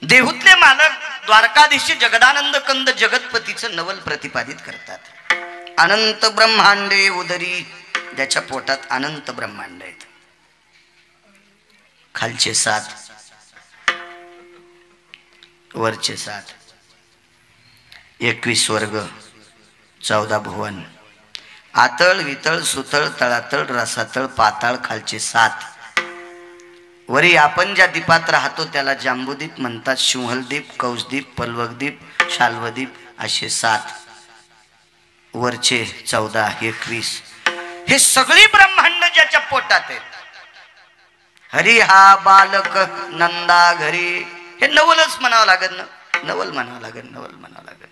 देहूतले मालक द्वारकाधीश जगदानंद कंद जगतपतीचं नवल प्रतिपादित करतात। अनंत ब्रह्मांडे उदरी, ज्याच्या पोटात अनंत ब्रह्मांड आहेत, खालचे 7 वरचे 7, 21 वर्ग, 14 भुवन, आतळ वितळ सुतळ तळातळ रसातळ पाताळ, खालचे 7। वरी आपण ज्या दीपात राहतो त्याला जांबूदीप म्हणतात, सिंहलदीप, कौसदीप, पल्वकदीप, शाल्वदीप असे 7, वरचे 14, 21, हे सगळी ब्रह्मांड ज्याच्या पोटात आहेत। हरी हा बालक नंदा घरी, हे नवलच म्हणावं लागेल ना, नवल म्हणावं लागेल, नवल म्हणावं लागेल।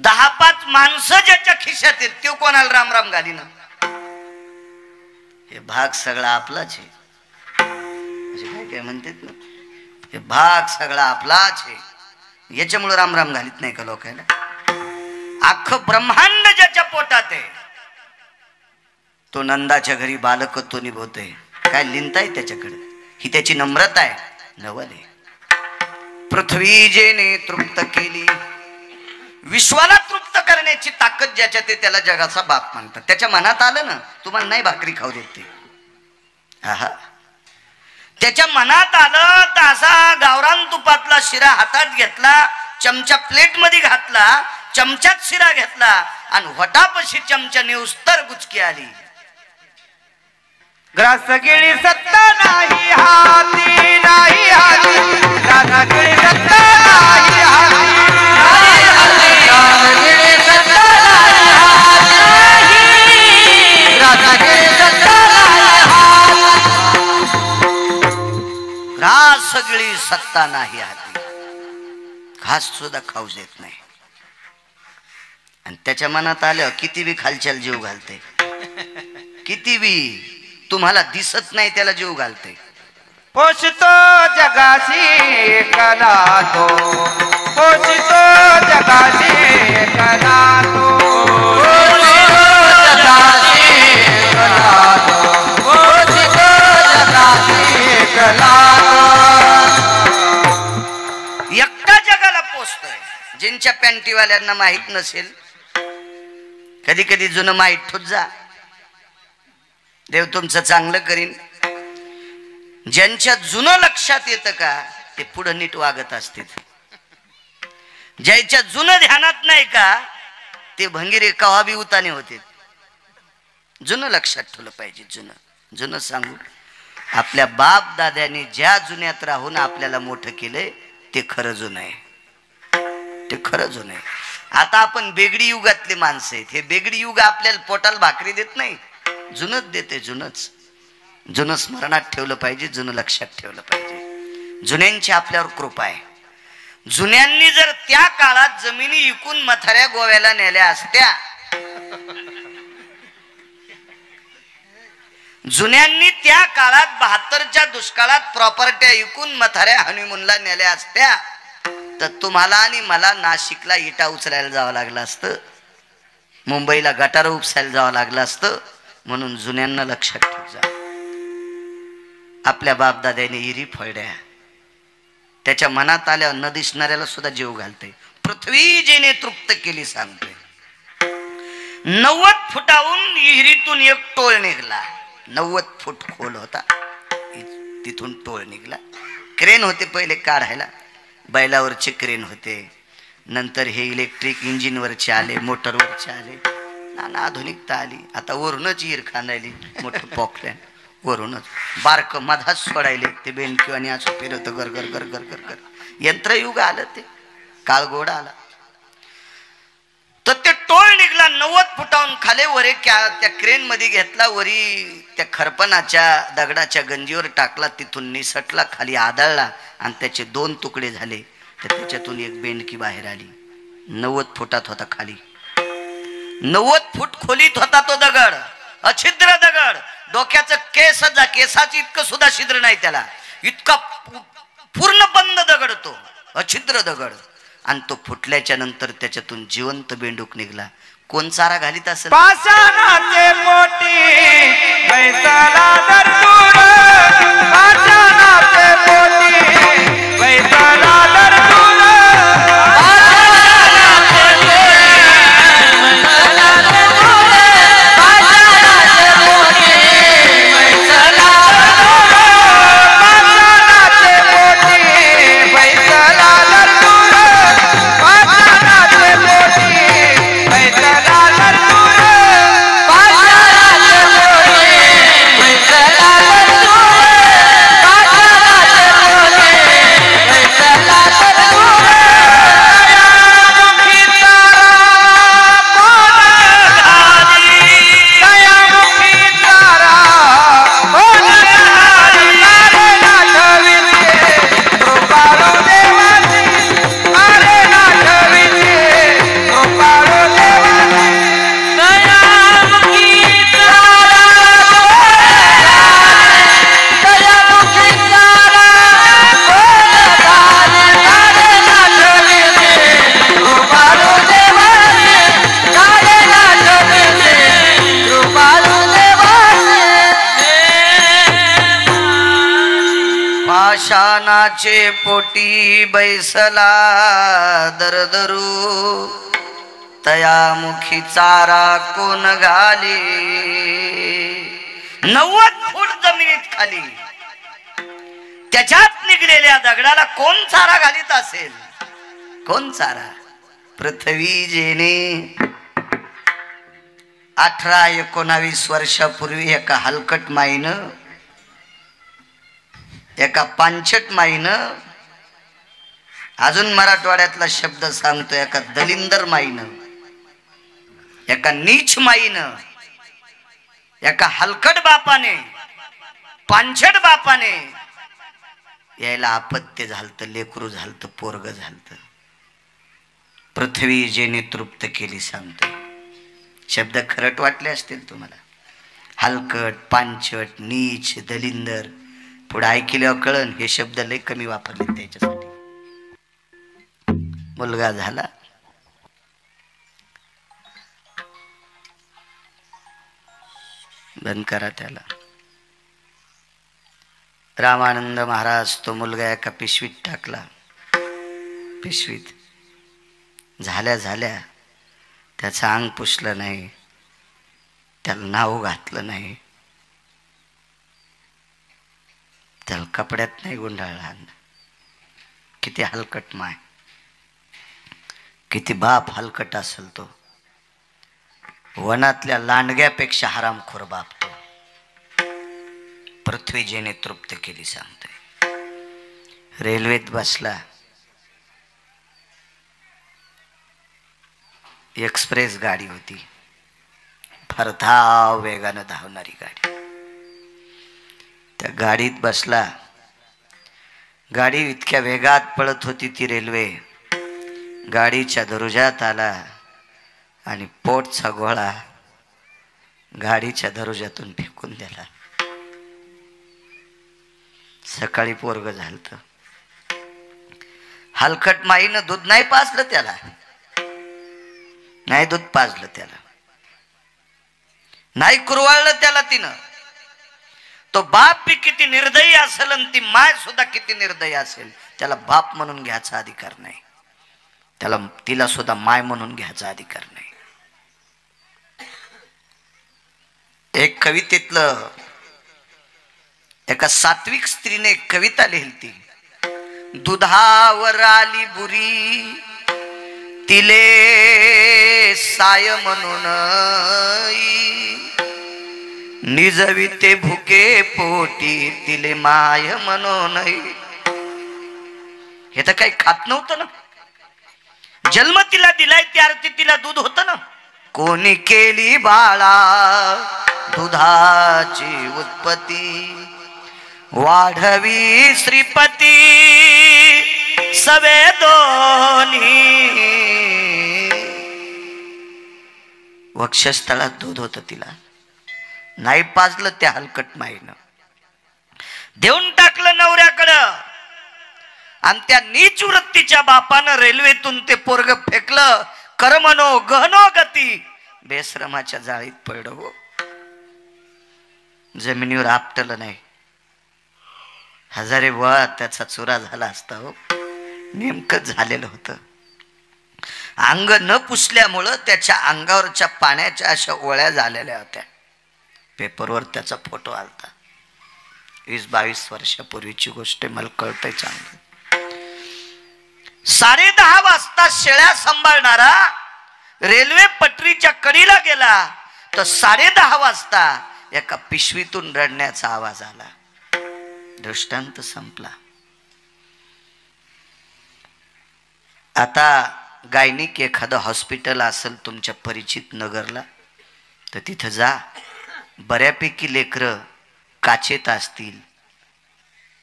10-5 माणसं ज्याच्या खिशात आहेत ते कोणाला राम राम घाली ना, हे भाग सगळा आपलाच आहे, काय काय म्हणतात ना, हे भाग सगळा आपलाच आहे, याच्यामुळे राम राम घालीत नाही का लोकांना। अख्खं ब्रह्मांड ज्याच्या पोटात आहे तो नंदाच्या घरी बालक तो निभवतोय, काय लिहिताय त्याच्याकडे, ही त्याची नम्रता आहे, नवल आहे। पृथ्वी जेने तृप्त केली, विश्वाला तृप्त करण्याची ताकद ज्याच्यात आहे त्याला जगाचा बाप म्हणतात। त्याच्या मनात आलं ना, तुम्हाला नाही भाकरी खाऊ देत ते, आहा, त्याच्या मनात आलं तर असा गावरान तुपातला शिरा हातात घेतला, चमचा प्लेट मध्ये घातला, चमच्यात शिरा घेतला आणि वटापशी चमचा नेउस्तर गुचकी आली। ग्रास गिळी सत्ता नाही हाती, नाही हाती, ग्रास गिळी सत्ता नाही हाती, नाही हाती, ग्रास गिळी सत्ता नाही हाती, ग्रास गिळी सत्ता नाही हाती, ग्रास गिळी सत्ता नाही हाती, घास सुद्धा खाऊ देत नाही। आणि त्याच्या मनात आलं किती बी खालच्याला जीव घालते, किती बी तुम्हाला दिसत नाही त्याला जीव घालते। पोषतो जगाशी एकला तो, पोषतो जगाशी एकला तो, पोषतो जगाशी एकला तो, पोषतो जगाशी एकला तो। एकटा जगाला पोचतोय। ज्यांच्या पॅन्टीवाल्यांना माहित नसेल, कधी कधी जुनं माहित ठोत जा, देव तुमचं चांगलं करीन। ज्यांच्या जुनं लक्षात येतं का ते पुढे नीट वागत असतील, ज्याच्या जुनं ध्यानात नाही का ते भंगिरे कवा बी उताने होते। जुनं लक्षात ठेवलं पाहिजे, जुनं जुनं सांगू, आपल्या बाप दाद्याने ज्या जुन्यात राहून आपल्याला मोठं केलंय ते खरं जुनं आहे, ते खरं जुनं आहे। आता आपण बेगडी युगातले माणसं आहेत, हे बेगडी युग आपल्याला पोटाला भाकरी देत नाही, जुनच देते, जुनच, जुनं स्मरणात ठेवलं पाहिजे, जुनं लक्षात ठेवलं पाहिजे। जुन्यांची आपल्यावर कृपा आहे। जुन्यांनी जर त्या काळात जमिनी विकून मथाऱ्या गोव्याला नेल्या असत्या, जुन्यांनी त्या काळात 72च्या दुष्काळात प्रॉपर्ट्या विकून मथाऱ्या हनीमूनला नेल्या असत्या तर तुम्हाला आणि मला नाशिकला इटा उचलायला जावं लागलं असतं, मुंबईला गटार उपसायला जावं लागलं असतं। म्हणून जुन्यांना लक्षात ठेव जा। आपल्या बापदाद्याने इरी फळड्या, त्याच्या मनात आल्या न दिसणाऱ्याला सुद्धा जीव घालते। पृथ्वी जेने तृप्त केली सांगते, 90 फुटाहून इहिरीतून एक टोळ निघला, 90 फूट खोल होता, तिथून टोळ निघला। क्रेन होते पहिले काढायला, बैलावरचे क्रेन होते, नंतर हे इलेक्ट्रिक इंजिनवरचे आले, मोटरवरचे आले, नाना आधुनिकता आली। आता वरूनच इर खांदायली, मोठं पॉकलॅन वरूनच, बारक मधाच सोडायले, ते बेनकी आणि असं फिरत गर गर गर गर गर गर, यंत्रयुग आलं, ते काळगोड आला। तर ते टोळ निघला 90 फुटाहून खाली, वरे त्या क्रेन मध्ये घेतला, वरी त्या खरपणाच्या दगडाच्या गंजीवर टाकला, तिथून निसटला, खाली आदळला आणि त्याचे 2 तुकडे झाले। तर त्याच्यातून एक बेंडकी बाहेर आली, 90 फुटात होता खाली, 90 फूट खोलीत होता तो दगड, अछिद्र दगड, डोक्याचं केसाचं इतकं सुद्धा छिद्र नाही त्याला, इतका पूर्ण बंद दगड तो, अछिद्र दगड। आणि तो फुटल्याच्या नंतर त्याच्यातून जिवंत बेंडूक निघला। कोण चारा घालीत असेल? पाषाणाचे पोटी बैसाला दरदूर, पाषाणाचे पोटी नाचे पोटी बैसला दरदरू तया मुखी चारा कोण घाली 90 फूट जमिनीत खाली त्याच्यात निघलेल्या दगडाला कोण चारा घालीत असेल? कोण चारा? पृथ्वी जेने 18-19 वर्षापूर्वी एका हलकट माईनं, एका पांचट माईनं, अजून मराठवाड्यातला शब्द सांगतो, एका दलिंदर माईनं, एका नीच माईनं, एका हलकट बापाने, पांचट बापाने यायला अपत्य झालतं, लेकरू झालतं, पोरग झालतं. पृथ्वी जेने तृप्त केली सांगतो. शब्द खरट वाटले असतील तुम्हाला. हलकट, पांचट, नीच, दलिंदर. पुढे ऐकल्यावर कळण हे शब्द लय कमी वापरले त्याच्यासाठी. मुलगा झाला, बंद करा त्याला. रामानंद महाराज तो मुलगा एका पिशवीत टाकला. पिशवीत झाल्या झाल्या त्याचं अंग पुसलं नाही, त्याला नाव घातलं नाही, त्याला कपड्यात नाही गुंडाळला. किती हलकट माय, किती बाप हलकट असेल तो. वनातल्या लांडग्यापेक्षा हरामखोर बाप तो. पृथ्वी जेने तृप्त केली सांगतोय. रेल्वेत बसला, एक्सप्रेस गाडी होती, भरधाव वेगानं धावणारी गाडी. त्या गाडीत बसला. गाडी इतक्या वेगात पळत होती ती रेल्वे. गाडीच्या दरुजात आला आणि पोटचा गोळा गाडीच्या दरुजातून फेकून दिला. सकाळी पोरग झालत. हलकट माईनं दूध नाही पाजलं त्याला, नाही दूध पाजलं त्याला, नाही कुरवाळलं त्याला तिनं. तो बाप बी किती निर्दयी असेल आणि ती माय सुद्धा किती निर्दयी असेल, त्याला बाप म्हणून घ्यायचा अधिकार नाही, त्याला तिला सुद्धा माय म्हणून घ्यायचा अधिकार नाही. एक कवितेतलं एका सात्विक स्त्रीने एक कविता लिहिली. दुधावर आली बुरी तिले साय म्हणून निजविते भुके पोटी तिले माय म्हणून. हे तर काही खात नव्हतं ना. जन्म तिला दिलाय त्या अर्थी तिला दूध होतं ना. कोणी केली बाळा दुधाची उत्पत्ती वाढवी श्रीपती सवे दोन्ही. वक्षस्थळात दूध होतं तिला, नाही पाजलं त्या हलकट माईनं. देऊन टाकलं नवऱ्याकडं. आणि त्या नीच वृत्तीच्या बापानं रेल्वेतून ते पोरग फेकलं. कर्मनो गहनो गती बेश्रमाच्या जाळीत पडलं हो. जमिनीवर आपटलं नाही. हजारे वा त्याचा चुरा झाला असता हो. नेमकं झालेलं होतं. अंग न पुसल्यामुळं त्याच्या अंगावरच्या पाण्याच्या अशा ओळ्या झालेल्या होत्या. पेपरवर त्याचा फोटो आलता. 20-22 वर्षापूर्वीची गोष्ट, मला कळतंय चांगलं. 10:30 वाजता शेळ्या सांभाळणारा रेल्वे पटरीच्या कडीला गेला तर 10:30 वाजता एका पिशवीतून रडण्याचा आवाज आला. दृष्टांत संपला. आता गायनिक एखादं हॉस्पिटल असेल तुमच्या परिचित नगरला तर तिथं जा. बऱ्यापैकी लेकरं काचेत असतील.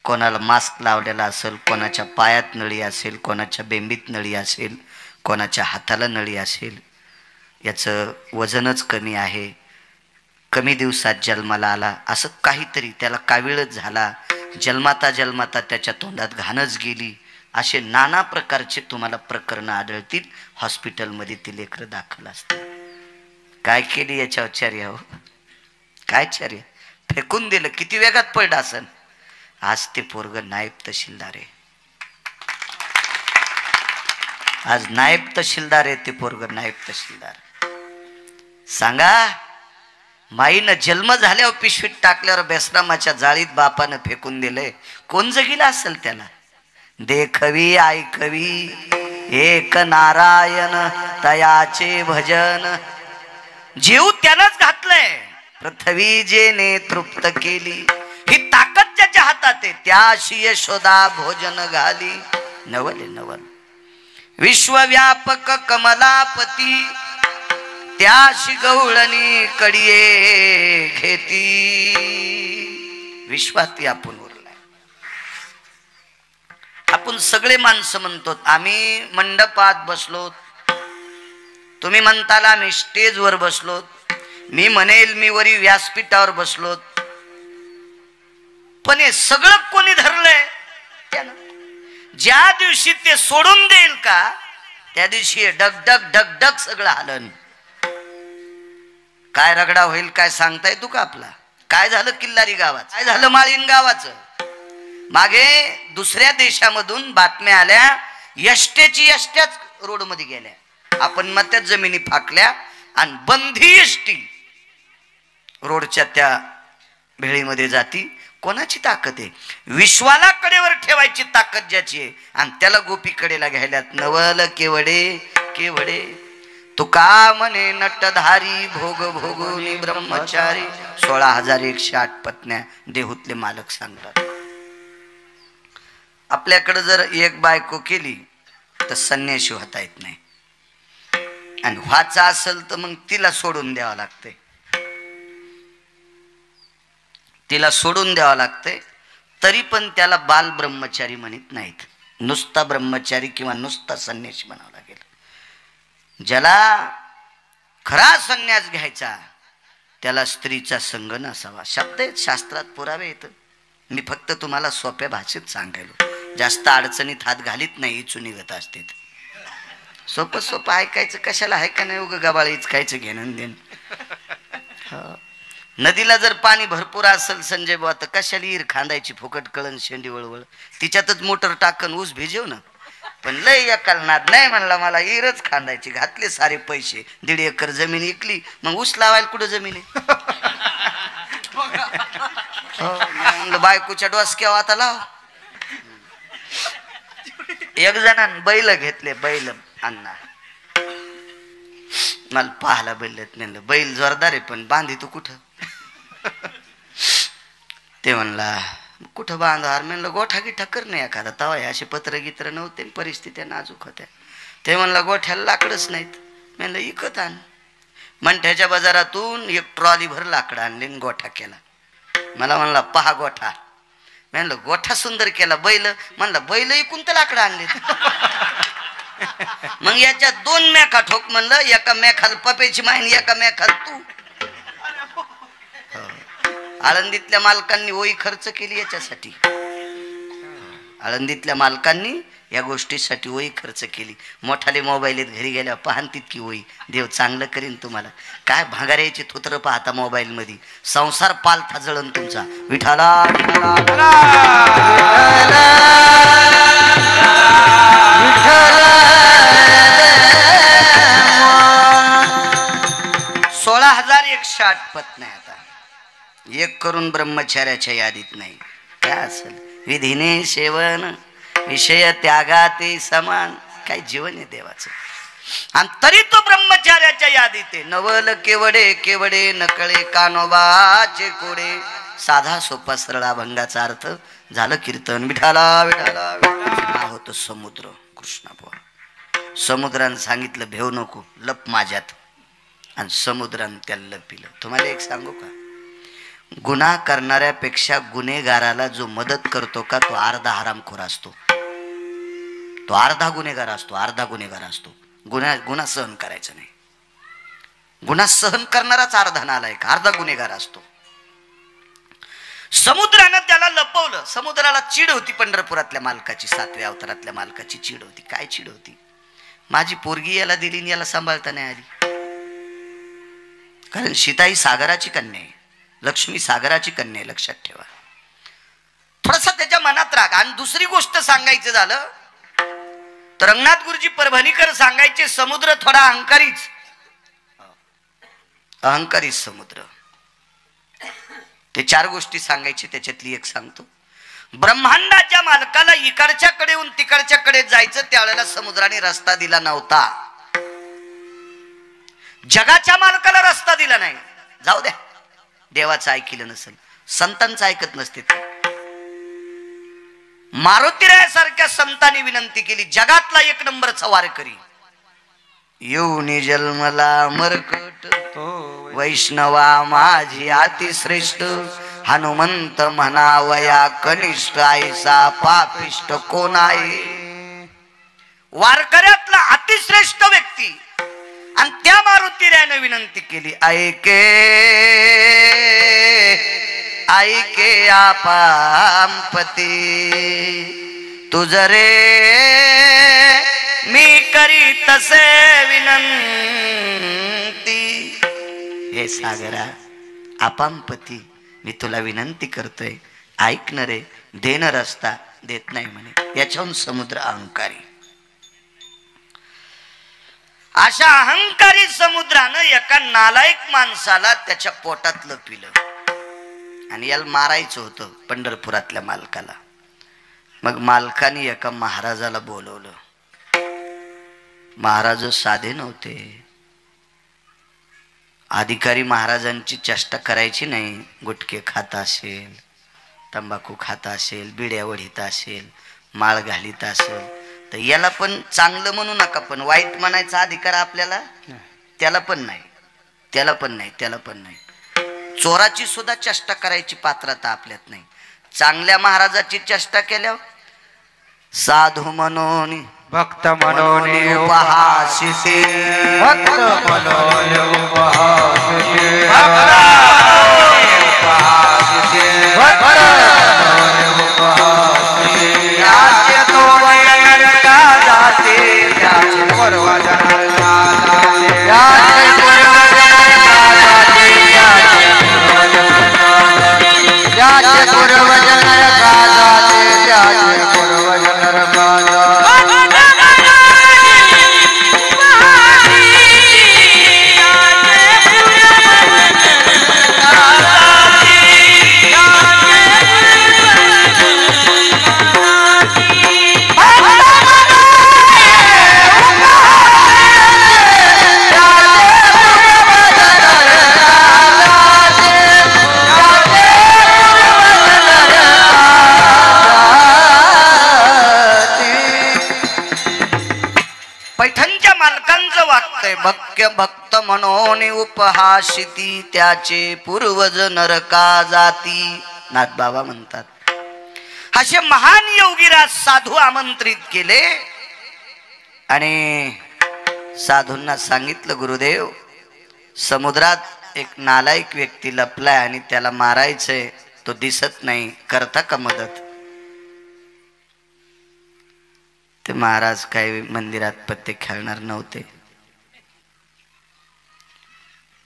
कोणाला मास्क लावलेला असेल, कोणाच्या पायात नळी असेल, कोणाच्या बेंबीत नळी असेल, कोणाच्या हाताला नळी असेल. याचं वजनच कमी आहे, कमी दिवसात जन्माला आला, असं काहीतरी, त्याला कावीळच झाला, जन्माता जन्माता त्याच्या तोंडात घाणच गेली, असे नाना प्रकारचे तुम्हाला प्रकरणं आढळतील. हॉस्पिटलमध्ये ती लेकरं दाखल असतात. काय केली याच्यावर चर्या हो? काय चर्या? फेकून दिलं. किती वेगात पडलं असेल. आज ते पोरग नायब तहसीलदार आहे. आज नायब तहसीलदार आहे ते पोरग, नायब तहसीलदार. सांगा, माईनं जन्म झाल्यावर पिशवीत टाकल्यावर बेसरामाच्या जाळीत बापानं फेकून दिलंय. कोण जगिला असेल त्याला? देखवी ऐकवी एक नारायण तयाचे भजन. जीव त्यानंच घातलंय. पृथ्वी जेने तृप्त केली. ही ताकद ज्याच्या हातात आहे त्याशी यशोदा भोजन घाली. नवल आहे नवल. विश्वव्यापक कमलापती त्याशी गवळणी कडिये घेती. विश्वात आपण उरलाय. आपण सगळे माणसं म्हणतो आम्ही मंडपात बसलो, तुम्ही म्हणताल आम्ही स्टेजवर बसलो, मी म्हणेल मी वरी व्यासपीठावर बसलो. पण हे सगळं कोणी धरलंय? त्यानं. ज्या दिवशी ते सोडून देईल का त्या दिवशी डगडग डगडग सगळं हलन. काय रगडा होईल काय सांगता येतो का आपला? काय झालं किल्लारी गावात, काय झालं माळीन गावाचं? मागे दुसऱ्या देशामधून बातम्या आल्या, यष्ट्याच रोड मध्ये गेल्या. आपण मग त्या जमिनी फाकल्या आणि बंधी यष्टी रोडच्या त्या भेळीमध्ये जाती. कोणाची ताकद आहे? विश्वाला कडेवर ठेवायची ताकद ज्याची आहे आणि त्याला गोपी कडेला घ्यायल्यात. नवल केवडे केवडे. तुका म्हणे नटधारी भोग भोगुनी ब्रह्मचारी. 16,108 पत्न्या देहूतले मालक सांगतात. आपल्याकडे जर एक बायको केली तर संन्याशी होता येत नाही, आणि व्हाचा असेल तर मग तिला सोडून द्यावं लागते. तिला सोडून द्यावं लागते. तरी पण त्याला बाल ब्रह्मचारी म्हणत नाहीत. नुसता ब्रह्मचारी किंवा नुसता संन्यासी म्हणावं लागेल. ज्याला खरा संन्यास घ्यायचा त्याला स्त्रीचा संग नसावा. शब्द आहेत, शास्त्रात पुरावे येत. मी फक्त तुम्हाला सोप्या भाषेत सांगायलो. जास्त अडचणीत हात घालीत नाही, इचू निघत असते. सोपं सोपं ऐकायचं कशाला? आहे का नाही? उग गबाळीच खायचं घेणं देणं. नदीला जर पाणी भरपूर असेल संजय बुवा तर कशाला ईर खांदायची फुकट कळण शेंडी वळवळ. तिच्यातच मोटर टाकन ऊस भिजेव ना. पण लय एकाल नाद नाही म्हणला, मला ईरच खांदायची. घातले सारे पैसे, 1.5 एकर जमीन विकली, मग ऊस लावायला कुठं जमीन आहे? बायकोच्या डोसक्यावर आता लाव. एक जणांनी बैल घेतले, बैल अण्णा मला पाहायला बैलत नाही. बैल जोरदार आहे पण बांधी तू कुठं? ते म्हणला कुठं बांधार? म्हणलं गोठा गिठा कर नाही एखादा. तवा असे पत्र गित्र नव्हते, परिस्थिती नाजूक होत्या. ते म्हणला गोठ्याला लाकडच नाहीत. म्हणलं इकत आण. मंठ्याच्या बाजारातून 1 ट्रॉली भर लाकड आणले, गोठा केला. मला म्हणला पहा गोठा. म्हणलं गोठा सुंदर केला. बैल म्हणला बैल इकून तर लाकडं आणले. मग याच्यात 2 मेखा ठोक म्हणलं. एका मेखाल पप्याची माहिनी, एका मेखाल तू. आळंदीतल्या मालकांनी ओई खर्च केली याच्यासाठी. आळंदीतल्या मालकांनी या गोष्टीसाठी ओई खर्च केली. मोठाले मोबाईल घरी गेल्या पाहन तितकी ओई. देव चांगलं करीन तुम्हाला. काय भांगाऱ्याची थोत्र पाहता मोबाईल मध्ये. संसार पालथा जळण तुमचा. विठाला 16,108 पत्न्या. आता एक करून ब्रह्मचार्याच्या यादीत नाही. काय असेल विधीने सेवन विषय त्यागाते समान. काय जीवन आहे देवाचं. आणि तरी तो ब्रह्मचार्याच्या यादीत आहे. नवल केवडे केवडे नकळे कानोबाचे कोडे. साधा सोपा सरळ अभंगाचा अर्थ झालं कीर्तन. विठाला विठाला विठाला. होतं समुद्र. कृष्णा बुवा समुद्रानं सांगितलं भेव नको, लप माझ्यात. आणि समुद्रानं त्याला लपिलं. तुम्हाला एक सांगू का? गुन्हा करणाऱ्यापेक्षा गुन्हेगाराला जो मदत करतो का तो अर्धा हरामखोर असतो. तो अर्धा गुन्हेगार असतो. अर्धा गुन्हेगार असतो. गुन्हा सहन करायचा नाही. गुन्हा सहन करणाराच अर्धा नालायक, अर्धा गुन्हेगार असतो. समुद्रानं त्याला लपवलं. समुद्राला चीड होती पंढरपुरातल्या मालकाची, 7व्या अवतारातल्या मालकाची चीड होती. काय चीड होती? माझी पोरगी याला दिली आणि याला सांभाळता नाही आली. कारण सीता ही सागराची कन्या आहे, लक्ष्मी सागराची कन्या आहे, लक्षात ठेवा. थोडासा त्याच्या मनात राग. आणि दुसरी गोष्ट सांगायचं झालं तर रंगनाथ गुरुजी परभणीकर सांगायचे, समुद्र थोडा अहंकारीच समुद्र. ते 4 गोष्टी सांगायचे, त्याच्यातली एक सांगतो. ब्रह्मांडाच्या मालकाला इकडच्याकडेहून तिकडच्याकडे जायचं, त्यावेळेला समुद्राने रस्ता दिला नव्हता. जगाच्या मालकाला रस्ता दिला नाही. जाऊ द्या, देवाचं ऐकलं नसेल, संतांचं ऐकत नसते. मारुतीरायासारख्या संतांनी विनंती केली, जगातला 1 नंबरचा वारकरी येऊनी जन्मला मरकट, वैष्णवा माझी अतिश्रेष्ठ, हनुमंत म्हणावया कनिष्ठ, ऐसा पापिष्ट कोण आहे. वारकऱ्यातला अतिश्रेष्ठ व्यक्ती. आणि त्या मारुतीरायाने विनंती केली, ऐके आपांपती, तुझ रे मी करी तसे विनंती. हे सागरा आपांपती, मी तुला विनंती करतोय, ऐक न रे, देन रस्ता देत नाही म्हणे. याच्याहून समुद्र अहंकारी. अशा अहंकारी समुद्रानं एका नालायक माणसाला त्याच्या पोटात लपविलं. आणि याला मारायचं होतं पंढरपुरातल्या मालकाला. मग मालकाने एका महाराजाला बोलवलं. महाराज साधे नव्हते. अधिकारी महाराजांची चेष्टा करायची नाही. गुटखे खात असेल, तंबाखू खात असेल, बिड्या वढीत असेल, माळ घालीत असेल तर याला पण चांगलं म्हणू नका, पण वाईट म्हणायचा अधिकार आपल्याला त्याला पण नाही. चोराची सुद्धा चेष्टा करायची पात्रता आपल्यात नाही. चांगल्या महाराजाची चेष्टा केल्यावर साधू म्हणून भक्त म्हणून उपहासिते, भक्त म्हणून उपहासिते, त्याचे तोडे नरका जाते, त्याचे पूर्व नरका जाते, त्याचे पूर्व नरका जाते, त्याचे पूर्व नरका जाते, त्याचे पूर्व नरका जाते. पैठणच्या मालकांचं वागतंय, भक्त म्हणून उपहासिती, त्याचे पूर्वज नरका जाती. नाथबाबा म्हणतात, असे महान योगीराज साधू आमंत्रित केले आणि साधूंना सांगितलं, गुरुदेव समुद्रात एक नालायक व्यक्ती लपलाय आणि त्याला मारायचंय, तो दिसत नाही, करता का मदत. ते महाराज काही मंदिरात पत्ते खेळणार नव्हते.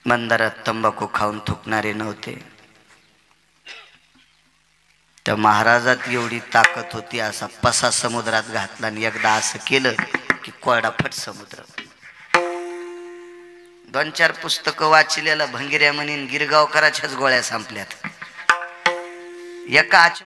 मंदिरात तंबाखू खाऊन थुकणारे नव्हते. त्या महाराजात एवढी ताकद होती, असा पसा समुद्रात घातला आणि एकदा असं केलं की कोरडाफट समुद्र. 2-4 पुस्तकं वाचलेला भंगिऱ्या म्हणीन गिरगावकराच्याच गोळ्या संपल्यात. एका